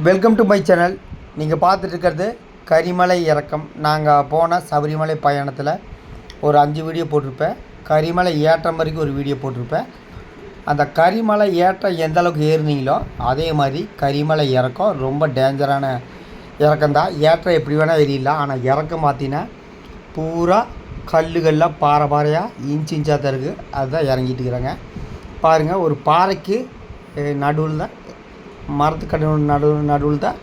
Welcome to my channel. நீங்கள் பார்த்துட்டு இருக்கிறது கரிமலை இறக்கம். நாங்கள் போன சபரிமலை பயணத்தில் ஒரு 5 வீடியோ போட்டிருப்பேன். கரிமலை ஏற்றம் வரைக்கும் ஒரு வீடியோ போட்டிருப்பேன். அந்த கரிமலை ஏற்றம் எந்த அளவுக்கு ஏறுனீங்களோ அதே மாதிரி கரிமலை இறக்கம் ரொம்ப டேஞ்சரான இறக்கம்தான். ஏற்றம் எப்படி வேணால் ஏறிடலாம், ஆனால் இறக்கம் பார்த்தீங்கன்னா பூரா கல்லுகள்லாம் பாறை பாறையாக இன்ச்சாக தான் இருக்குது. அதுதான் இறங்கிட்டு இருக்கிறாங்க. பாருங்கள், ஒரு பாறைக்கு நடுவில் தான், மரத்துக்கடை நடுவில் தான்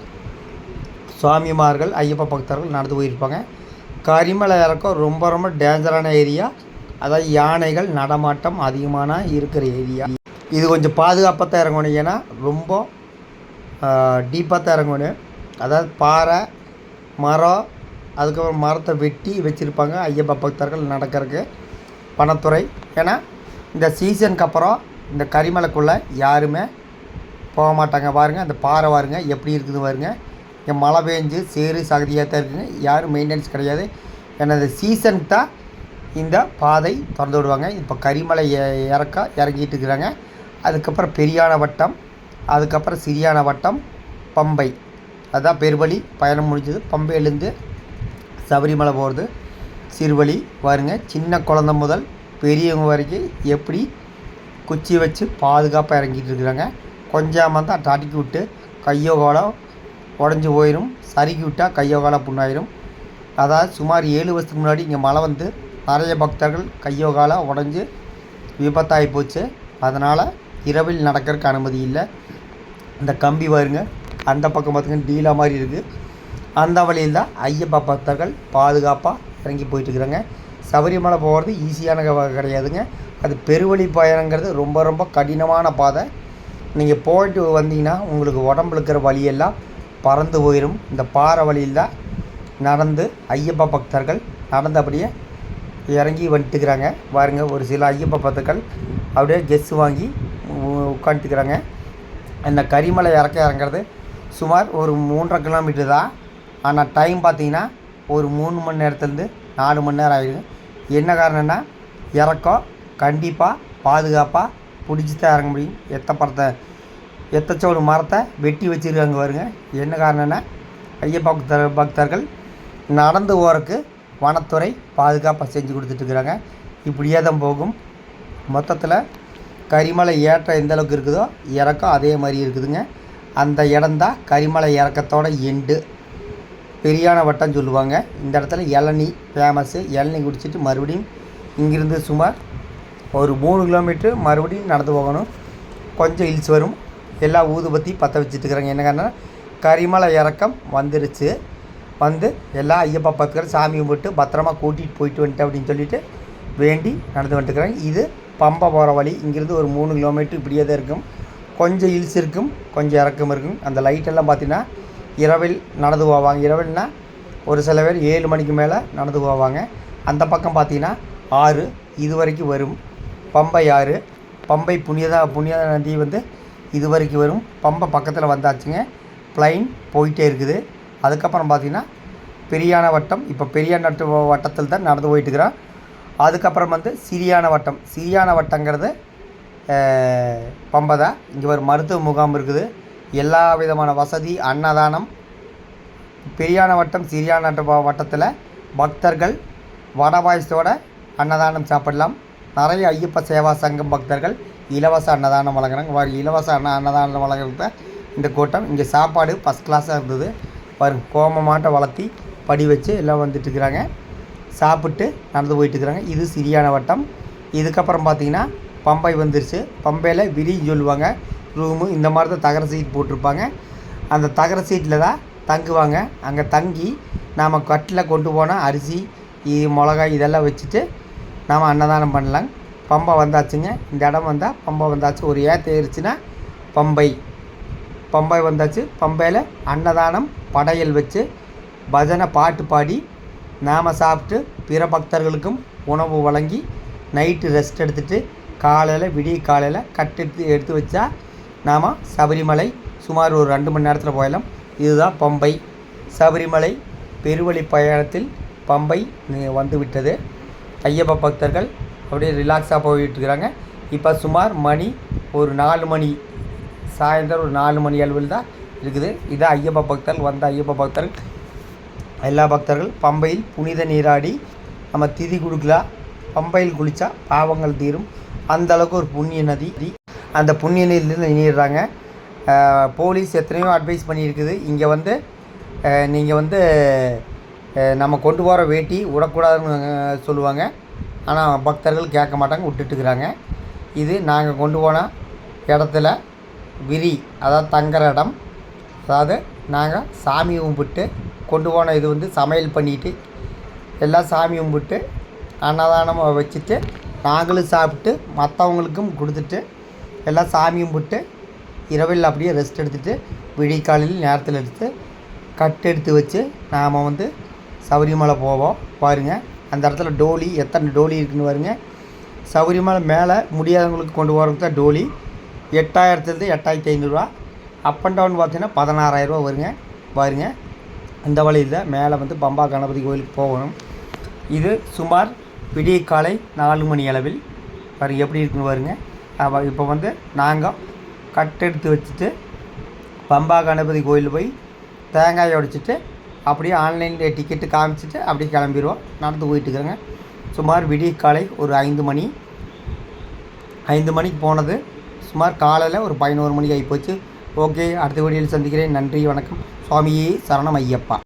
சுவாமிமார்கள் ஐயப்ப பக்தர்கள் நடந்து போயிருப்பாங்க. கரிமலை இறக்கம் ரொம்ப ரொம்ப டேஞ்சரான ஏரியா. அதாவது யானைகள் நடமாட்டம் அதிகமான இருக்கிற ஏரியா. இது கொஞ்சம் பாதுகாப்பாக தான் இறங்கணும், ஏன்னா ரொம்ப டீப்பாக தான் இறங்கணும். அதாவது பாறை மரம், அதுக்கப்புறம் மரத்தை வெட்டி வச்சுருப்பாங்க ஐயப்ப பக்தர்கள் நடக்கிறதுக்கு. வனத்துறை, ஏன்னா இந்த சீசனுக்கு அப்புறம் இந்த கரிமலைக்குள்ளே யாருமே போக மாட்டாங்க. பாருங்கள், அந்த பாறை பாருங்க எப்படி இருக்குது பாருங்க. இங்கே மழை பெஞ்சு சேறு சகதியாக தான் இருக்குங்க. யாரும் மெயின்டெனன்ஸ் கிடையாது. ஏன்னா இந்த சீசனுக்கு தான் இந்த பாதை திறந்து விடுவாங்க. இப்போ கரிமலை இறங்கிட்டு இருக்கிறாங்க. அதுக்கப்புறம் பெரியான வட்டம், அதுக்கப்புறம் சிறியான வட்டம், பம்பை. அதுதான் பெருவழி பயணம் முடிஞ்சது. பம்பையிலேருந்து சபரிமலை போகிறது சிறுவழி. பாருங்க, சின்ன குழந்தை முதல் பெரியவங்க வரைக்கும் எப்படி குச்சி வச்சு பாதுகாப்பாக இறங்கிட்டு இருக்கிறாங்க. கொஞ்சமாக தான் டாட்டிக்கி விட்டு கையோ காலோ உடஞ்சி போயிடும், சறுக்கி விட்டால் கையோ காலோ புண்ணாயிரும். அதாவது சுமார் 7 வருஷத்துக்கு முன்னாடி இங்கே மழை வந்து நிறைய பக்தர்கள் கையோ காலோ உடஞ்சி விபத்தாகி போச்சு. அதனால் இரவில் நடக்கிறதுக்கு அனுமதி இல்லை. இந்த கம்பி பாருங்க, அந்த பக்கம் பார்த்திங்கன்னா டீலா மாதிரி இருக்குது. அந்த வழியில் தான் ஐயப்ப பக்தர்கள் பாதுகாப்பாக இறங்கி போயிட்டுருக்குறாங்க. சபரிமலை போகிறது ஈஸியான கிடையாதுங்க. அது பெருவழி பயணங்கிறது ரொம்ப ரொம்ப கடினமான பாதை. நீங்கள் போயிட்டு வந்தீங்கன்னா உங்களுக்கு உடம்புல இருக்கிற வழியெல்லாம் பறந்து போயிடும். இந்த பாறை வழியில் தான் நடந்து ஐயப்ப பக்தர்கள் நடந்தபடியே இறங்கி வந்துட்டுக்கிறாங்க. பாருங்க, ஒரு சில ஐயப்ப பக்தர்கள் அப்படியே கெஸ் வாங்கி உட்காந்துட்டுக்கிறாங்க. இந்த கரிமலை இறங்குறது சுமார் ஒரு 3.5 கிலோமீட்டர் தான். ஆனால் டைம் பார்த்தீங்கன்னா ஒரு 3 மணி நேரத்துலேருந்து 4 மணி நேரம் ஆகிடுது. என்ன காரணம்னா, இறக்கம் கண்டிப்பாக பாதுகாப்பாக பிடிச்சி தான் இறங்க முடியும். எத்தச்சோடு மரத்தை வெட்டி வச்சுருக்காங்க பாருங்க. என்ன காரணம்னா, ஐயப்ப பக்தர்கள் நடந்து போகிறதுக்கு வனத்துறை பாதுகாப்பாக செஞ்சு கொடுத்துட்ருக்குறாங்க. இப்படியே தான் போகும். மொத்தத்தில் கரிமலை ஏற்றம் எந்த அளவுக்கு இருக்குதோ இறக்கம் அதே மாதிரி இருக்குதுங்க. அந்த இடம்தான் கரிமலை இறக்கத்தோட எண்டு. பெரியான வட்டம் சொல்லுவாங்க. இந்த இடத்துல இளநீ ஃபேமஸ்ஸு. இளநீ குடிச்சிட்டு மறுபடியும் இங்கிருந்து சுமார் ஒரு 3 கிலோமீட்ரு மறுபடியும் நடந்து போகணும். கொஞ்சம் ஹில்ஸ் வரும். எல்லாம் ஊதுபத்தி பற்ற வச்சுட்டுருக்குறாங்க. என்ன காரணம், கரிமலை இறக்கம் வந்துருச்சு. வந்து எல்லாம் ஐயப்பா பக்தர்கள் சாமி கும்பிட்டு பத்திரமா கூட்டிகிட்டு போயிட்டு வந்துட்டு அப்படின்னு சொல்லிட்டு வேண்டி நடந்து வந்துட்டுருக்குறாங்க. இது பம்பை போகிற வழி. இங்கேருந்து ஒரு 3 கிலோமீட்ரு இப்படியே தான் இருக்கும். கொஞ்சம் ஹில்ஸ் இருக்கும், கொஞ்சம் இறக்கம் இருக்கும். அந்த லைட்டெல்லாம் பார்த்திங்கன்னா இரவில் நடந்து போவாங்க. இரவில்னால் ஒரு சில பேர் 7 மணிக்கு மேலே நடந்து போவாங்க. அந்த பக்கம் பார்த்திங்கன்னா ஆறு இது வரைக்கும் வரும். பம்பை ஆறு, பம்பை புனித நதி வந்து இது வரைக்கும் வரும். பம்பை பக்கத்தில் வந்தாச்சுங்க. ப்ளைன் போயிட்டே இருக்குது. அதுக்கப்புறம் பார்த்திங்கன்னா பெரியான வட்டம். இப்போ பெரியான வட்டத்தில் தான் நடந்து போயிட்டுருக்குறோம். அதுக்கப்புறம் வந்து சிறியான வட்டம். சிறியான வட்டங்கிறது பம்பை தான். இங்கே ஒரு மருத்துவ முகாம் இருக்குது. எல்லா விதமான வசதி, அன்னதானம். பெரியான வட்டம் சிறியான வட்டத்தில் பக்தர்கள் வடை பாயசத்தோட அன்னதானம் சாப்பிடலாம். நிறைய ஐயப்ப சேவா சங்கம் பக்தர்கள் இலவச அன்னதானம் வழங்குறாங்க. இலவச அன்னதானம் வழங்குறது தான் இந்த கூட்டம். இங்கே சாப்பாடு ஃபஸ்ட் கிளாஸாக இருந்தது. பாருங்க, கோமமாட்ட வளர்த்தி படி வச்சு எல்லாம் வந்துட்டுருக்குறாங்க. சாப்பிட்டு நடந்து போயிட்டுருக்குறாங்க. இது சிறியான வட்டம். இதுக்கப்புறம் பார்த்திங்கன்னா பம்பை வந்துருச்சு. பம்பையில் விரின்னு சொல்லுவாங்க ரூமு. இந்த மாதிரி தான் தகர சீட் போட்டிருப்பாங்க. அந்த தகர சீட்டில் தான் தங்குவாங்க. அங்கே தங்கி நாம் கட்டில் கொண்டு போனால் அரிசி மிளகாய் இதெல்லாம் வச்சுட்டு நாம் அன்னதானம் பண்ணலாம். பம்பை வந்தாச்சுங்க. இந்த இடம் வந்தால் பம்பை வந்தாச்சு. ஒரு ஏறிச்சுன்னா பம்பை வந்தாச்சு. பம்பையில் அன்னதானம் படையல் வச்சு பஜனை பாட்டு பாடி நாம் சாப்பிட்டு பிற பக்தர்களுக்கும் உணவு வழங்கி நைட்டு ரெஸ்ட் எடுத்துகிட்டு காலையில் விடிய காலையில் எடுத்து வச்சா நாம் சபரிமலை சுமார் ஒரு 2 மணி நேரத்தில் போயிடலாம். இதுதான் பம்பை. சபரிமலை பெருவழி பயணத்தில் பம்பை வந்து விட்டது. ஐயப்ப பக்தர்கள் அப்படியே ரிலாக்ஸாக போயிட்டுருக்குறாங்க. இப்போ சுமார் மணி ஒரு 4 மணி, சாயந்தரம் ஒரு 4 மணி அளவில் தான் இருக்குது. இது ஐயப்ப பக்தர்கள் வந்த ஐயப்ப பக்தர்கள் எல்லா பக்தர்கள் பம்பையில் புனித நீராடி நம்ம திதி கொடுக்கலாம். பம்பையில் குளித்தா பாவங்கள் தீரும். அந்தளவுக்கு ஒரு புண்ணிய நதி. அந்த புண்ணிய நீர்லேருந்து நீடுறாங்க. போலீஸ் எத்தனையோ அட்வைஸ் பண்ணியிருக்குது. இங்கே வந்து நீங்கள் வந்து நம்ம கொண்டு போகிற வேட்டி விடக்கூடாதுன்னு சொல்லுவாங்க. ஆனால் பக்தர்கள் கேட்க மாட்டாங்க, விட்டுட்டுக்கிறாங்க. இது நாங்கள் கொண்டு போன இடத்துல விரி, அதாவது தங்குற இடம். அதாவது நாங்கள் சாமி கும்பிட்டு கொண்டு போன இது வந்து சமையல் பண்ணிவிட்டு எல்லாம் சாமி கும்பிட்டு அன்னதானமாக வச்சுட்டு நாங்களும் சாப்பிட்டு மற்றவங்களுக்கும் கொடுத்துட்டு எல்லாம் சாமி கும்பிட்டு இரவில் அப்படியே ரெஸ்ட் எடுத்துகிட்டு விடிகாலையில் நேரத்தில் எடுத்து கட்டெடுத்து வச்சு நாம் வந்து சபரிமலை போவோம். பாருங்கள் அந்த இடத்துல டோலி எத்தனை டோலி இருக்குதுன்னு பாருங்கள். சபரிமலை மேலே முடியாதவங்களுக்கு கொண்டு போகிறதுக்கு தான் டோலி 8000 8500 அப் அண்ட் டவுன் பார்த்தீங்கன்னா 16000 வருங்க. பாருங்கள் இந்த வழியில் மேலே வந்து பம்பா கணபதி கோயிலுக்கு போகணும். இது சுமார் விடிய காலை 4 மணி அளவில் பாருங்கள் எப்படி இருக்குன்னு பாருங்கள். இப்போ வந்து நாங்கள் கட்டெடுத்து வச்சுட்டு பம்பா கணபதி கோயில் போய் தேங்காயை உடைச்சிட்டு அப்படியே ஆன்லைனில் டிக்கெட்டு காமிச்சிட்டு அப்படியே கிளம்பிடுவோம். நடந்து போயிட்டுருக்குறேங்க. சுமார் விடிய காலை ஒரு 5 மணிக்கு போனது. சுமார் காலையில் ஒரு 11 மணிக்கு ஆகிப்போச்சு. ஓகே, அடுத்த வீடியோவில் சந்திக்கிறேன். நன்றி, வணக்கம். சுவாமியே சரணம் ஐயப்பா.